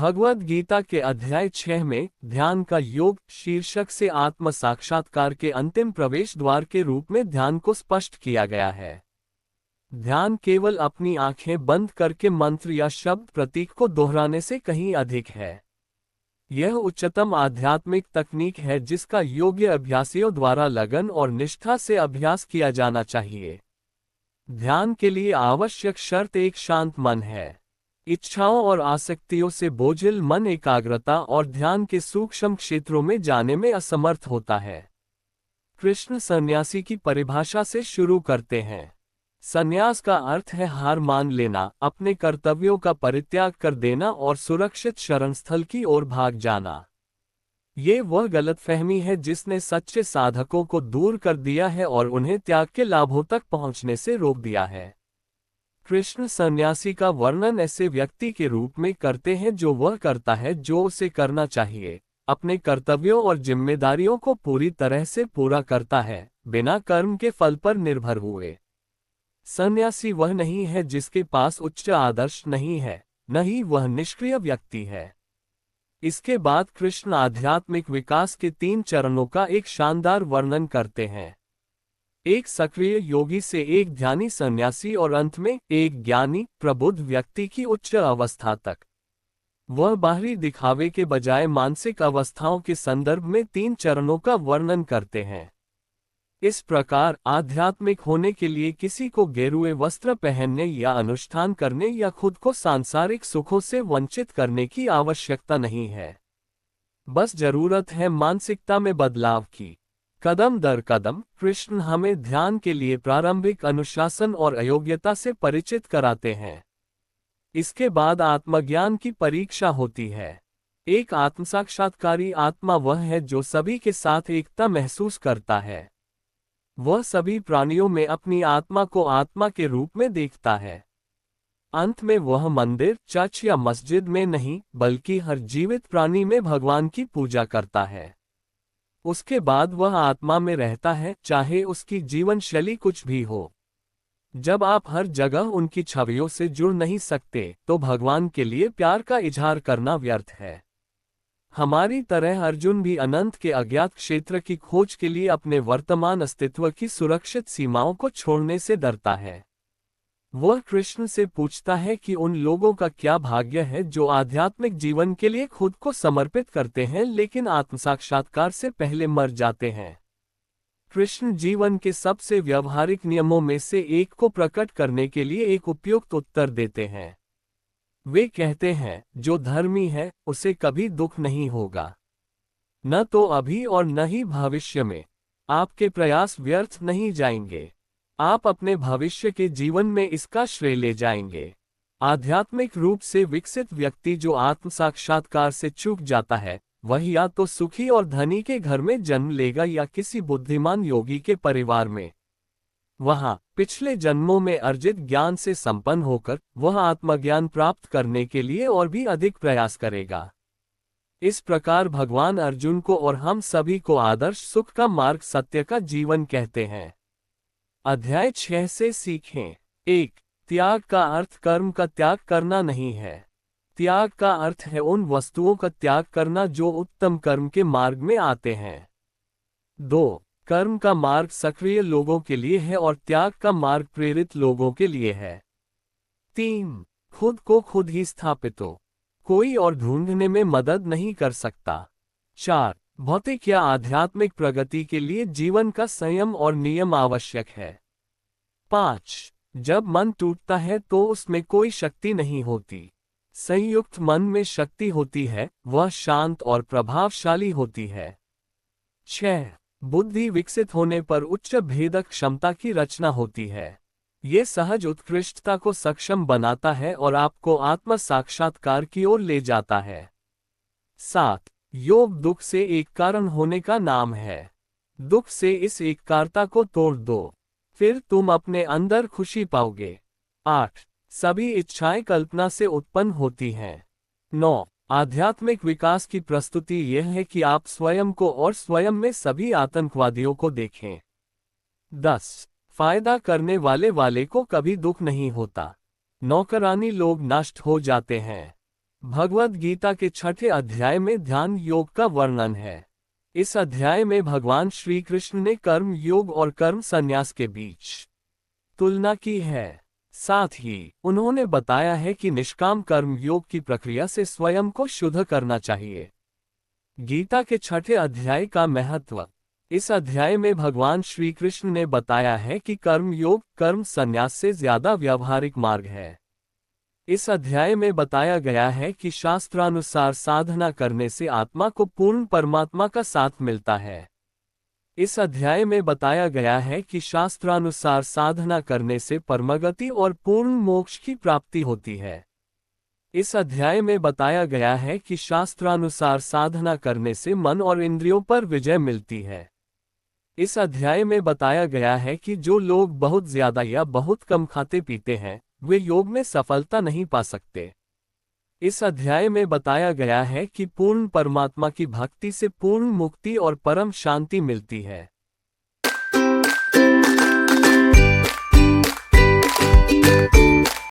भगवद गीता के अध्याय 6 में ध्यान का योग शीर्षक से आत्म साक्षात्कार के अंतिम प्रवेश द्वार के रूप में ध्यान को स्पष्ट किया गया है। ध्यान केवल अपनी आंखें बंद करके मंत्र या शब्द प्रतीक को दोहराने से कहीं अधिक है। यह उच्चतम आध्यात्मिक तकनीक है जिसका योग्य अभ्यासियों द्वारा लगन और निष्ठा से अभ्यास किया जाना चाहिए। ध्यान के लिए आवश्यक शर्त एक शांत मन है। इच्छाओं और आसक्तियों से बोझिल मन एकाग्रता और ध्यान के सूक्ष्म क्षेत्रों में जाने में असमर्थ होता है। कृष्ण सन्यासी की परिभाषा से शुरू करते हैं। सन्यास का अर्थ है हार मान लेना, अपने कर्तव्यों का परित्याग कर देना और सुरक्षित शरणस्थल की ओर भाग जाना। ये वह गलतफहमी है जिसने सच्चे साधकों को दूर कर दिया है और उन्हें त्याग के लाभों तक पहुंचने से रोक दिया है। कृष्ण सन्यासी का वर्णन ऐसे व्यक्ति के रूप में करते हैं जो वह करता है जो उसे करना चाहिए, अपने कर्तव्यों और जिम्मेदारियों को पूरी तरह से पूरा करता है, बिना कर्म के फल पर निर्भर हुए। सन्यासी वह नहीं है जिसके पास उच्च आदर्श नहीं है, न ही वह निष्क्रिय व्यक्ति है। इसके बाद कृष्ण आध्यात्मिक विकास के 3 चरणों का एक शानदार वर्णन करते हैं। एक सक्रिय योगी से एक ध्यानी सन्यासी और अंत में एक ज्ञानी प्रबुद्ध व्यक्ति की उच्च अवस्था तक। वह बाहरी दिखावे के बजाय मानसिक अवस्थाओं के संदर्भ में 3 चरणों का वर्णन करते हैं। इस प्रकार आध्यात्मिक होने के लिए किसी को गेरुए वस्त्र पहनने या अनुष्ठान करने या खुद को सांसारिक सुखों से वंचित करने की आवश्यकता नहीं है। बस जरूरत है मानसिकता में बदलाव की। कदम दर कदम कृष्ण हमें ध्यान के लिए प्रारंभिक अनुशासन और अयोग्यता से परिचित कराते हैं। इसके बाद आत्मज्ञान की परीक्षा होती है। एक आत्मसाक्षात्कारी आत्मा वह है जो सभी के साथ एकता महसूस करता है। वह सभी प्राणियों में अपनी आत्मा को आत्मा के रूप में देखता है। अंत में वह मंदिर, चर्च या मस्जिद में नहीं, बल्कि हर जीवित प्राणी में भगवान की पूजा करता है। उसके बाद वह आत्मा में रहता है, चाहे उसकी जीवन शैली कुछ भी हो। जब आप हर जगह उनकी छवियों से जुड़ नहीं सकते, तो भगवान के लिए प्यार का इजहार करना व्यर्थ है। हमारी तरह अर्जुन भी अनंत के अज्ञात क्षेत्र की खोज के लिए अपने वर्तमान अस्तित्व की सुरक्षित सीमाओं को छोड़ने से डरता है। वह कृष्ण से पूछता है कि उन लोगों का क्या भाग्य है जो आध्यात्मिक जीवन के लिए खुद को समर्पित करते हैं लेकिन आत्मसाक्षात्कार से पहले मर जाते हैं। कृष्ण जीवन के सबसे व्यवहारिक नियमों में से एक को प्रकट करने के लिए एक उपयुक्त उत्तर देते हैं। वे कहते हैं, जो धर्मी है उसे कभी दुख नहीं होगा, न तो अभी और न ही भविष्य में। आपके प्रयास व्यर्थ नहीं जाएंगे। आप अपने भविष्य के जीवन में इसका श्रेय ले जाएंगे। आध्यात्मिक रूप से विकसित व्यक्ति जो आत्म साक्षात्कार से चूक जाता है, वह या तो सुखी और धनी के घर में जन्म लेगा या किसी बुद्धिमान योगी के परिवार में। वहां पिछले जन्मों में अर्जित ज्ञान से संपन्न होकर वह आत्मज्ञान प्राप्त करने के लिए और भी अधिक प्रयास करेगा। इस प्रकार भगवान अर्जुन को और हम सभी को आदर्श सुख का मार्ग, सत्य का जीवन कहते हैं। अध्याय 6 से सीखें। 1. त्याग का अर्थ कर्म का त्याग करना नहीं है। त्याग का अर्थ है उन वस्तुओं का त्याग करना जो उत्तम कर्म के मार्ग में आते हैं। 2. कर्म का मार्ग सक्रिय लोगों के लिए है और त्याग का मार्ग प्रेरित लोगों के लिए है। 3. खुद को खुद ही स्थापित हो, कोई और ढूंढने में मदद नहीं कर सकता। 4. भौतिक या आध्यात्मिक प्रगति के लिए जीवन का संयम और नियम आवश्यक है। 5. जब मन टूटता है तो उसमें कोई शक्ति नहीं होती। संयुक्त मन में शक्ति होती है, वह शांत और प्रभावशाली होती है। 6. बुद्धि विकसित होने पर उच्च भेदक क्षमता की रचना होती है। ये सहज उत्कृष्टता को सक्षम बनाता है और आपको आत्म साक्षात्कार की ओर ले जाता है। 7. योग दुख से एक कारण होने का नाम है। दुख से इस एककारता को तोड़ दो, फिर तुम अपने अंदर खुशी पाओगे। 8. सभी इच्छाएं कल्पना से उत्पन्न होती हैं। 9. आध्यात्मिक विकास की प्रस्तुति यह है कि आप स्वयं को और स्वयं में सभी आतंकवादियों को देखें। 10. फायदा करने वाले को कभी दुख नहीं होता। नौकरानी लोग नष्ट हो जाते हैं। भगवद गीता के 6ठे अध्याय में ध्यान योग का वर्णन है। इस अध्याय में भगवान श्री कृष्ण ने कर्म योग और कर्म संन्यास के बीच तुलना की है। साथ ही उन्होंने बताया है कि निष्काम कर्म योग की प्रक्रिया से स्वयं को शुद्ध करना चाहिए। गीता के 6ठे अध्याय का महत्व। इस अध्याय में भगवान श्री कृष्ण ने बताया है कि कर्म योग कर्म संन्यास से ज्यादा व्यावहारिक मार्ग है। इस अध्याय में बताया गया है कि शास्त्रानुसार साधना करने से आत्मा को पूर्ण परमात्मा का साथ मिलता है। इस अध्याय में बताया गया है कि शास्त्रानुसार साधना करने से परमगति और पूर्ण मोक्ष की प्राप्ति होती है। इस अध्याय में बताया गया है कि शास्त्रानुसार साधना करने से मन और इंद्रियों पर विजय मिलती है। इस अध्याय में बताया गया है कि जो लोग बहुत ज्यादा या बहुत कम खाते पीते हैं, वे योग में सफलता नहीं पा सकते। इस अध्याय में बताया गया है कि पूर्ण परमात्मा की भक्ति से पूर्ण मुक्ति और परम शांति मिलती है।